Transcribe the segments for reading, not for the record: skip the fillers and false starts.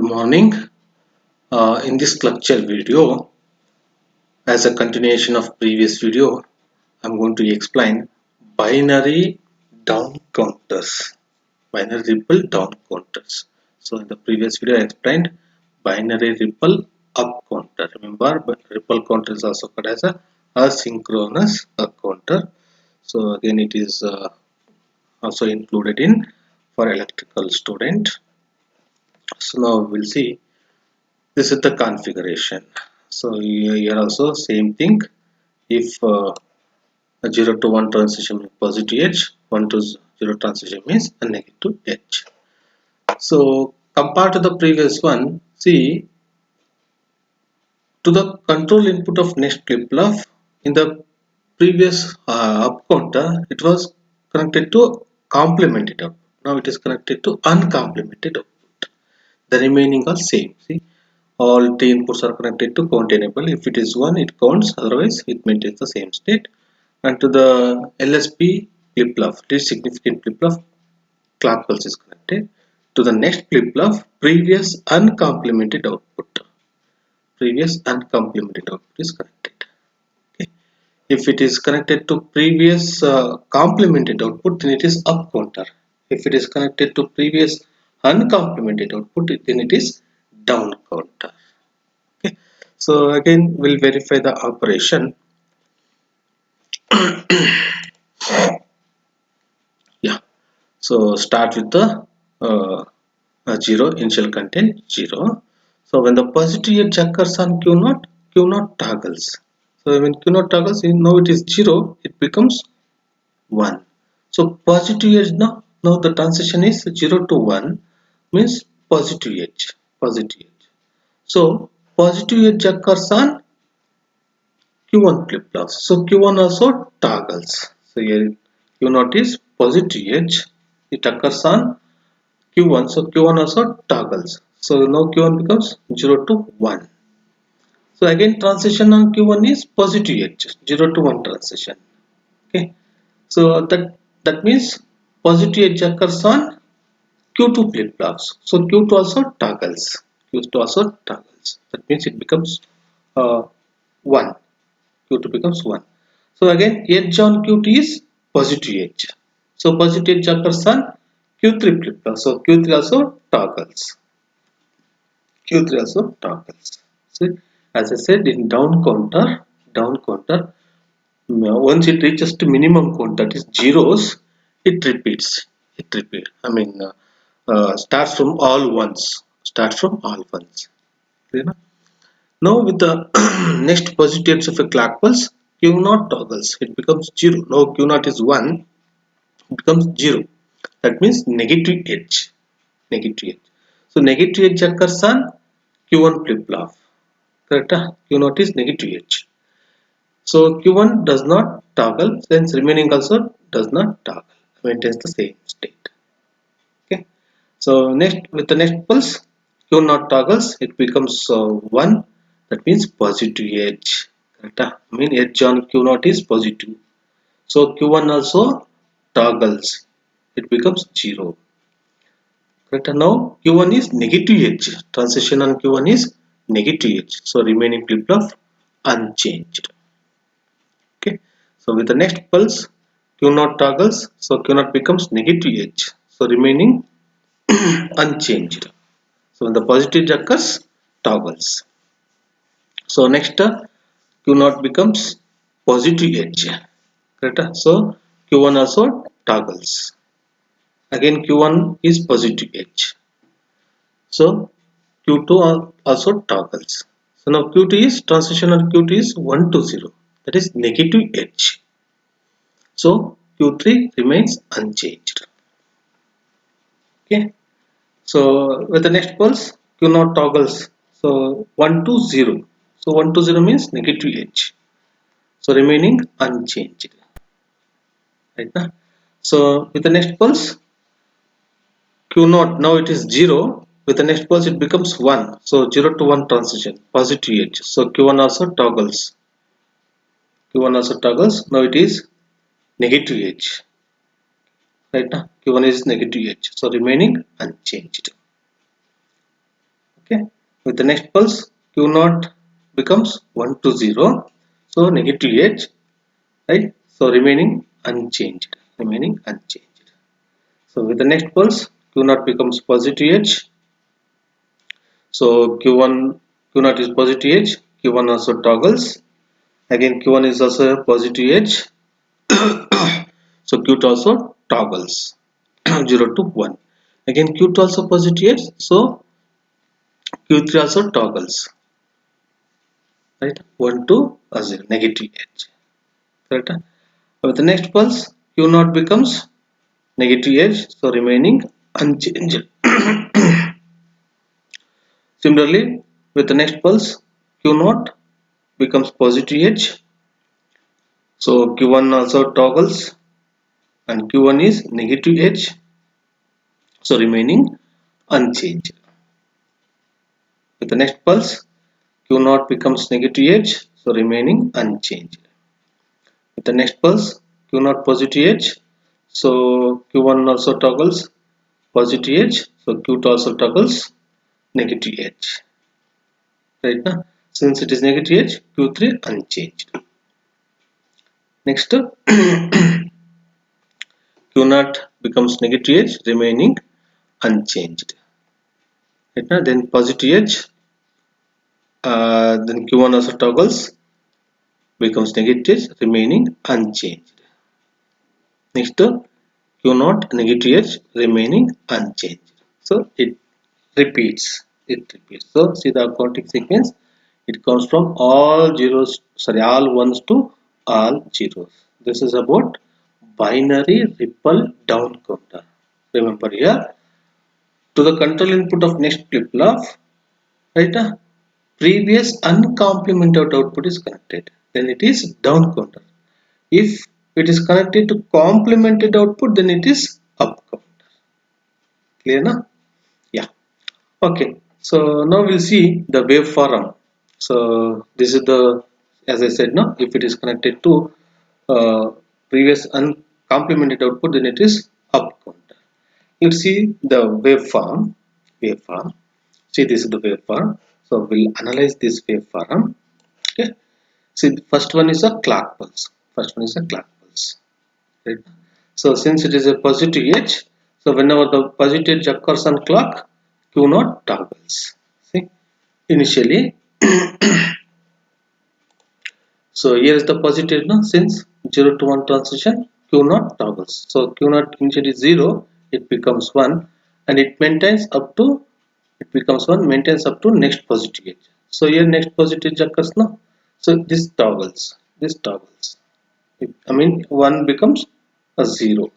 morning. In this lecture video, as a continuation of previous video, I'm going to explain binary down counters, binary ripple down counters. So in the previous video, I explained binary ripple up counter. Remember, but ripple counter is also called as a asynchronous up counter. So again, it is also included in for electrical student. So now we'll see. This is the configuration. So here also same thing. If a 0 to 1 transition means positive edge, 1 to 0 transition means a negative edge. So compared to the previous one, see, to the control input of next flip-flop, in the previous up counter, it was connected to complemented output. Now it is connected to uncomplemented output. The remaining are same. See, all t inputs are connected to count enable. If it is 1, it counts, otherwise it maintains the same state. And to the LSB flip-flop, this significant flip-flop, clock pulse is connected. To the next flip-flop, previous uncomplemented output. Previous uncomplemented output is connected. Okay. If it is connected to previous complemented output, then it is up counter. If it is connected to previous uncomplemented output, then it is down counter. Okay. So again, we'll verify the operation. Yeah. So start with the 0 initial content 0. So when the positive edge occurs on Q0, Q0 toggles. So when Q0 toggles, now it is 0, it becomes 1. So positive edge now the transition is 0 to 1 means positive edge. Positive edge. So positive edge occurs on Q1 flip-flop. So Q1 also toggles. So here Q0 is positive edge. It occurs on Q1. So Q1 also toggles. So now Q1 becomes 0 to 1. So again transition on Q1 is positive edge, 0 to 1 transition. Okay. So that means positive edge occurs on Q2 flip-flops. So Q2 also toggles. Q2 also toggles. That means it becomes 1. Q2 becomes 1. So again edge on Q2 is positive edge. So positive edge occurs on Q3 flip-flop. So Q3 also toggles. Q3 also toggles. See, as I said, in down counter, once it reaches to minimum count, that is zeros, it repeats. It repeats. I mean, starts from all ones. Starts from all ones. You know? Now with the next positive edge of a clock pulse, Q0 toggles. It becomes 0. Now Q0 is 1. It becomes 0. That means negative edge. Negative edge. So negative edge occurs on Q1 flip-flop. Correct? Q0 is negative edge. So Q1 does not toggle, since remaining also does not toggle, maintains the same state. Okay. So next with the next pulse, Q0 toggles, it becomes 1. That means positive edge. Correct? I mean edge on Q0 is positive. So Q1 also toggles, it becomes 0. Correct? Now Q1 is negative edge. Transition on Q1 is negative edge. So remaining flip-flop unchanged. Okay. So with the next pulse, Q0 toggles. So Q0 becomes negative edge. So remaining unchanged. So when the positive edge occurs, toggles. So next Q0 becomes positive edge. Correct? So Q1 also toggles. Again Q1 is positive edge. So Q2 also toggles. So now Q2 is transition on Q2 is 1 to 0. That is negative edge. So Q3 remains unchanged. Okay. So with the next pulse, Q0 toggles. So 1 to 0. So 1 to 0 means negative edge. So remaining unchanged. Right now. So with the next pulse, Q0 now it is 0. With the next pulse it becomes 1. So 0 to 1 transition. Positive edge. So Q1 also toggles. Q1 also toggles. Now it is negative edge. Right now Q1 is negative edge. So remaining unchanged. Okay, with the next pulse Q0 becomes 1 to 0, so negative edge, right? So remaining unchanged, so with the next pulse Q0 becomes positive edge, so Q0 is positive edge, Q1 also toggles, again Q1 is also a positive edge, so Q2 also toggles 0 to 1, again Q2 also positive edge, so Q3 also toggles, right? 1 to 0 negative edge, right? With the next pulse Q0 becomes negative edge, so remaining unchanged. Similarly, with the next pulse Q0 becomes positive edge, so Q1 also toggles and Q1 is negative edge, so remaining unchanged. With the next pulse Q0 becomes negative edge, so remaining unchanged. With the next pulse Q0 positive edge, so Q1 also toggles positive edge, so Q2 also toggles negative edge, right? Now since it is negative edge, Q3 unchanged. Next Q0 becomes negative edge, remaining unchanged, right? Now then positive edge, then Q1 also toggles becomes negative edge, remaining unchanged. Next Q0 negative edge, remaining unchanged, so it repeats. So see the accounting sequence, it comes from all zeros, sorry, all ones to all zeros. This is about binary ripple down counter. Remember here, to the control input of next flip flop, right, previous uncomplemented output is connected, then it is down counter. If it is connected to complemented output, then it is up counter. Clear now? Yeah. Okay, so now we'll see the waveform. So this is the, as I said, now if it is connected to uh, previous uncomplemented output, then it is up counter. Let's see the waveform. See, this is the waveform, so we'll analyze this waveform. Okay, see, the first one is a clock pulse, right? So since it is a positive edge, so whenever the positive edge occurs on clock, Q0 toggles. See, initially, so here is the positive now, since 0 to 1 transition, Q0 toggles. So Q0 initially is 0, it becomes 1, and it maintains up to, it becomes 1, maintains up to next positive edge. So here next positive edge occurs now, so this toggles. I mean 1 becomes a 0.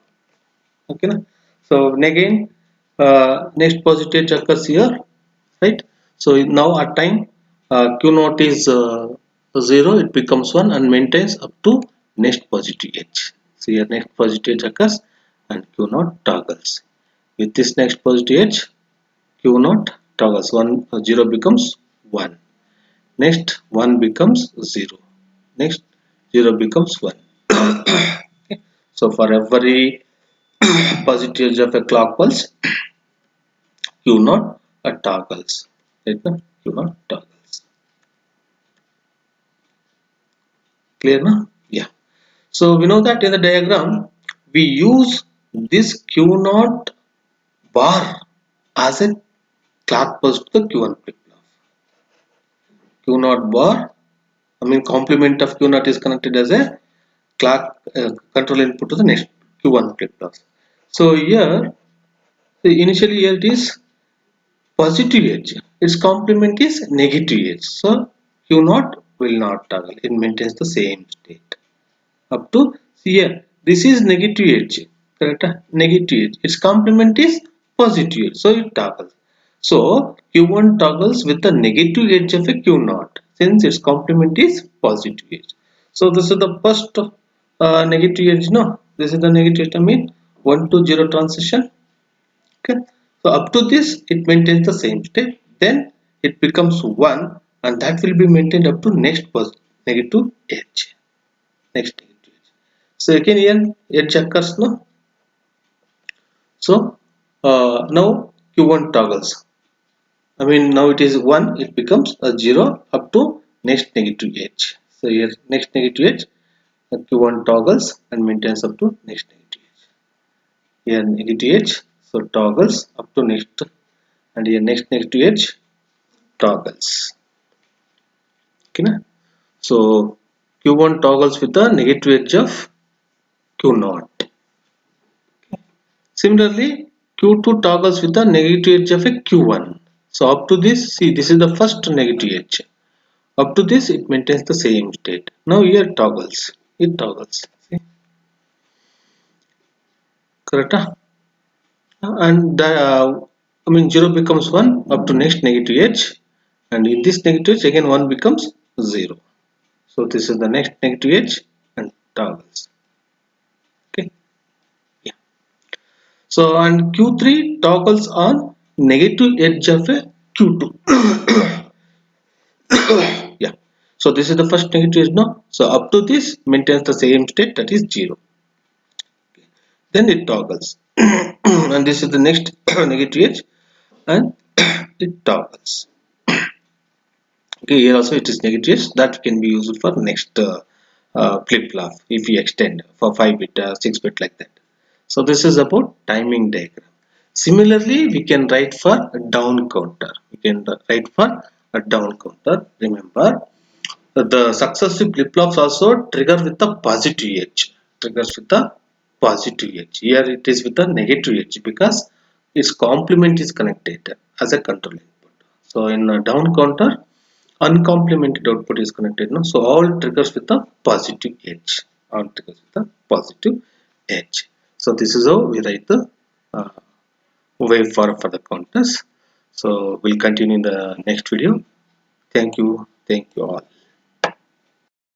Okay, na? So again next positive edge occurs here, right? So now at time Q0 is 0, it becomes 1 and maintains up to next positive edge. So here next positive edge occurs and Q0 toggles. With this next positive edge, Q0 toggles, 0 becomes 1, next 1 becomes 0, next 0 becomes 1. Okay. So for every positive edge of a clock pulse, Q0 toggles, right? Q0 toggles. Clear now? Yeah. So we know that in the diagram we use this Q0 bar as a clock pulse to the Q1 flip flop. Q0 bar, I mean complement of Q0 is connected as a clock control input to the next Q1 flip flop. So here, initially here it is positive edge, its complement is negative edge, so Q0 will not toggle, it maintains the same state up to here. This is negative edge, correct? Negative edge, its complement is positive edge, so it toggles. So Q1 toggles with the negative edge of a Q0 since its complement is positive edge. So this is the first negative edge, no, this is the negative edge, I mean 1 to 0 transition. Okay, so up to this it maintains the same state, then it becomes 1 and that will be maintained up to next negative edge, next negative edge. So again here edge occurs now, so now Q1 toggles, I mean now it is 1, it becomes a 0 up to next negative edge. So here next negative edge, Q1 toggles and maintains up to next negative edge. Here negative edge, so toggles up to next, and here next negative edge toggles. Okay, na? So Q1 toggles with the negative edge of Q0. Similarly, Q2 toggles with the negative edge of a Q1. So up to this, see this is the first negative edge. Up to this it maintains the same state. Now here toggles. It toggles. See? Correct? And I mean 0 becomes 1 up to next negative edge, and in this negative edge again 1 becomes 0. So this is the next negative edge and toggles. Okay. Yeah. So and Q3 toggles on negative edge of a Q2. Yeah. So this is the first negative edge now. So up to this maintains the same state, that is 0. Then it toggles. And this is the next negative edge and it toggles. Okay, here also it is negative edge that can be used for next flip-flop if we extend for 5 bit, 6 bit like that. So this is about timing diagram. Similarly, we can write for a down counter. We can write for a down counter. Remember, the successive flip-flops also trigger with the positive edge. Triggers with the positive edge. Here it is with the negative edge because its complement is connected as a control input. So in a down counter, uncomplemented output is connected. No? So all triggers with the positive edge. All triggers with the positive edge. So this is how we write the uh, way for the counters. So we'll continue in the next video. Thank you all.